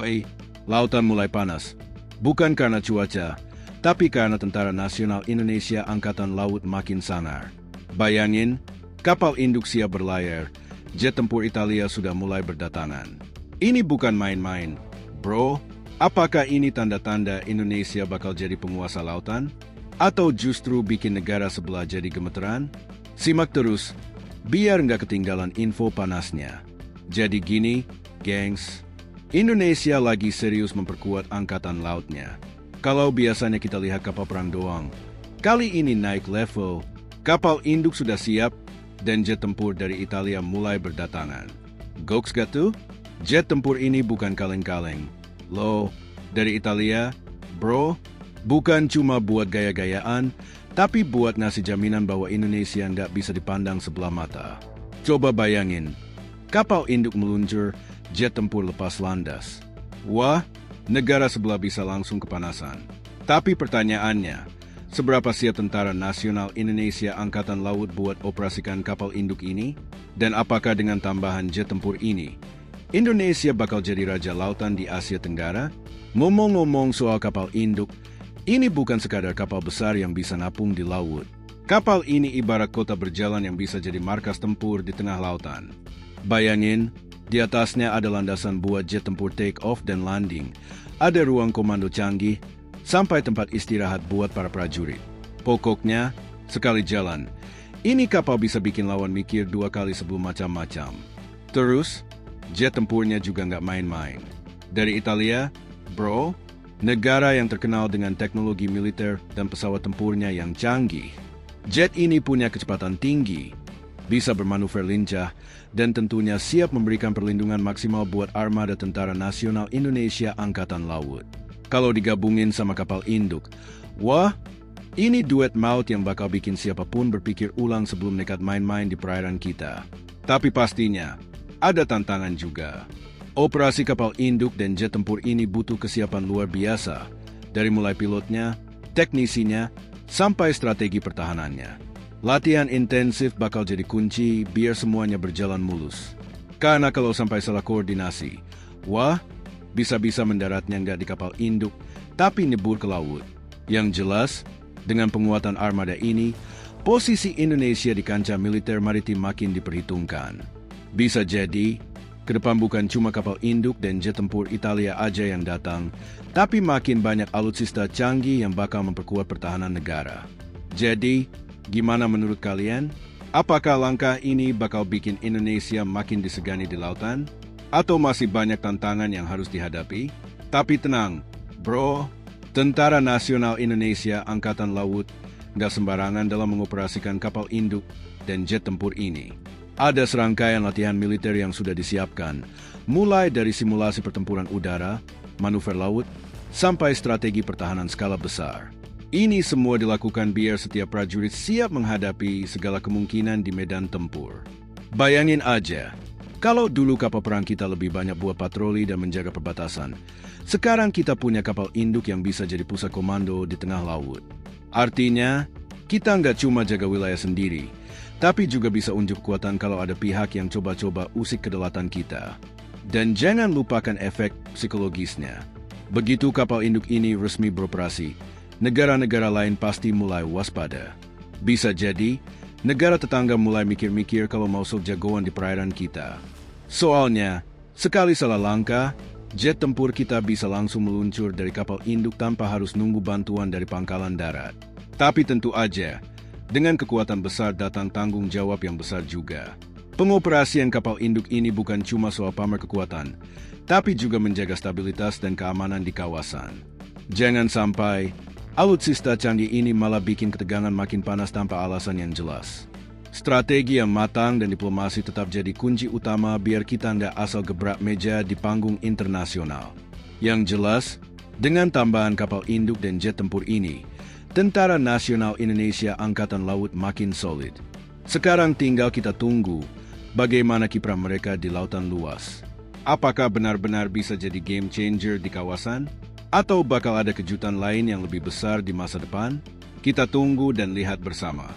Oi, lautan mulai panas. Bukan karena cuaca, tapi karena Tentara Nasional Indonesia Angkatan Laut makin sangar. Bayangin, kapal induk siap berlayar, jet tempur Italia sudah mulai berdatangan. Ini bukan main-main, bro. Apakah ini tanda-tanda Indonesia bakal jadi penguasa lautan? Atau justru bikin negara sebelah jadi gemeteran? Simak terus, biar nggak ketinggalan info panasnya. Jadi gini, gengs, Indonesia lagi serius memperkuat angkatan lautnya. Kalau biasanya kita lihat kapal perang doang, kali ini naik level. Kapal induk sudah siap, dan jet tempur dari Italia mulai berdatangan. Goks gak tuh? Jet tempur ini bukan kaleng-kaleng. Loh, dari Italia, bro, bukan cuma buat gaya-gayaan, tapi buat ngasih jaminan bahwa Indonesia nggak bisa dipandang sebelah mata. Coba bayangin, kapal induk meluncur, jet tempur lepas landas. Wah, negara sebelah bisa langsung kepanasan. Tapi pertanyaannya, seberapa siap Tentara Nasional Indonesia Angkatan Laut buat operasikan kapal induk ini? Dan apakah dengan tambahan jet tempur ini, Indonesia bakal jadi raja lautan di Asia Tenggara? Ngomong-ngomong soal kapal induk, ini bukan sekadar kapal besar yang bisa napung di laut. Kapal ini ibarat kota berjalan yang bisa jadi markas tempur di tengah lautan. Bayangin, di atasnya ada landasan buat jet tempur take off dan landing, ada ruang komando canggih, sampai tempat istirahat buat para prajurit. Pokoknya, sekali jalan, ini kapal bisa bikin lawan mikir 2 kali sebelum macam-macam. Terus, jet tempurnya juga nggak main-main. Dari Italia, bro, negara yang terkenal dengan teknologi militer dan pesawat tempurnya yang canggih. Jet ini punya kecepatan tinggi, bisa bermanuver lincah, dan tentunya siap memberikan perlindungan maksimal buat armada Tentara Nasional Indonesia Angkatan Laut. Kalau digabungin sama kapal induk, wah, ini duet maut yang bakal bikin siapapun berpikir ulang sebelum nekat main-main di perairan kita. Tapi pastinya, ada tantangan juga. Operasi kapal induk dan jet tempur ini butuh kesiapan luar biasa, dari mulai pilotnya, teknisinya, sampai strategi pertahanannya. Latihan intensif bakal jadi kunci biar semuanya berjalan mulus. Karena kalau sampai salah koordinasi, wah, bisa-bisa mendaratnya nggak di kapal induk, tapi nyebur ke laut. Yang jelas, dengan penguatan armada ini, posisi Indonesia di kancah militer maritim makin diperhitungkan. Bisa jadi, ke depan bukan cuma kapal induk dan jet tempur Italia aja yang datang, tapi makin banyak alutsista canggih yang bakal memperkuat pertahanan negara. Jadi, gimana menurut kalian? Apakah langkah ini bakal bikin Indonesia makin disegani di lautan? Atau masih banyak tantangan yang harus dihadapi? Tapi tenang, bro, Tentara Nasional Indonesia Angkatan Laut nggak sembarangan dalam mengoperasikan kapal induk dan jet tempur ini. Ada serangkaian latihan militer yang sudah disiapkan, mulai dari simulasi pertempuran udara, manuver laut, sampai strategi pertahanan skala besar. Ini semua dilakukan biar setiap prajurit siap menghadapi segala kemungkinan di medan tempur. Bayangin aja, kalau dulu kapal perang kita lebih banyak buat patroli dan menjaga perbatasan, sekarang kita punya kapal induk yang bisa jadi pusat komando di tengah laut. Artinya, kita nggak cuma jaga wilayah sendiri, tapi juga bisa unjuk kekuatan kalau ada pihak yang coba-coba usik kedaulatan kita. Dan jangan lupakan efek psikologisnya. Begitu kapal induk ini resmi beroperasi, negara-negara lain pasti mulai waspada. Bisa jadi, negara tetangga mulai mikir-mikir kalau mau sok jagoan di perairan kita. Soalnya, sekali salah langkah, jet tempur kita bisa langsung meluncur dari kapal induk tanpa harus nunggu bantuan dari pangkalan darat. Tapi tentu aja, dengan kekuatan besar datang tanggung jawab yang besar juga. Pengoperasian kapal induk ini bukan cuma soal pamer kekuatan, tapi juga menjaga stabilitas dan keamanan di kawasan. Jangan sampai alutsista canggih ini malah bikin ketegangan makin panas tanpa alasan yang jelas. Strategi yang matang dan diplomasi tetap jadi kunci utama biar kita nggak asal gebrak meja di panggung internasional. Yang jelas, dengan tambahan kapal induk dan jet tempur ini, Tentara Nasional Indonesia Angkatan Laut makin solid. Sekarang tinggal kita tunggu bagaimana kiprah mereka di lautan luas. Apakah benar-benar bisa jadi game changer di kawasan? Atau bakal ada kejutan lain yang lebih besar di masa depan? Kita tunggu dan lihat bersama.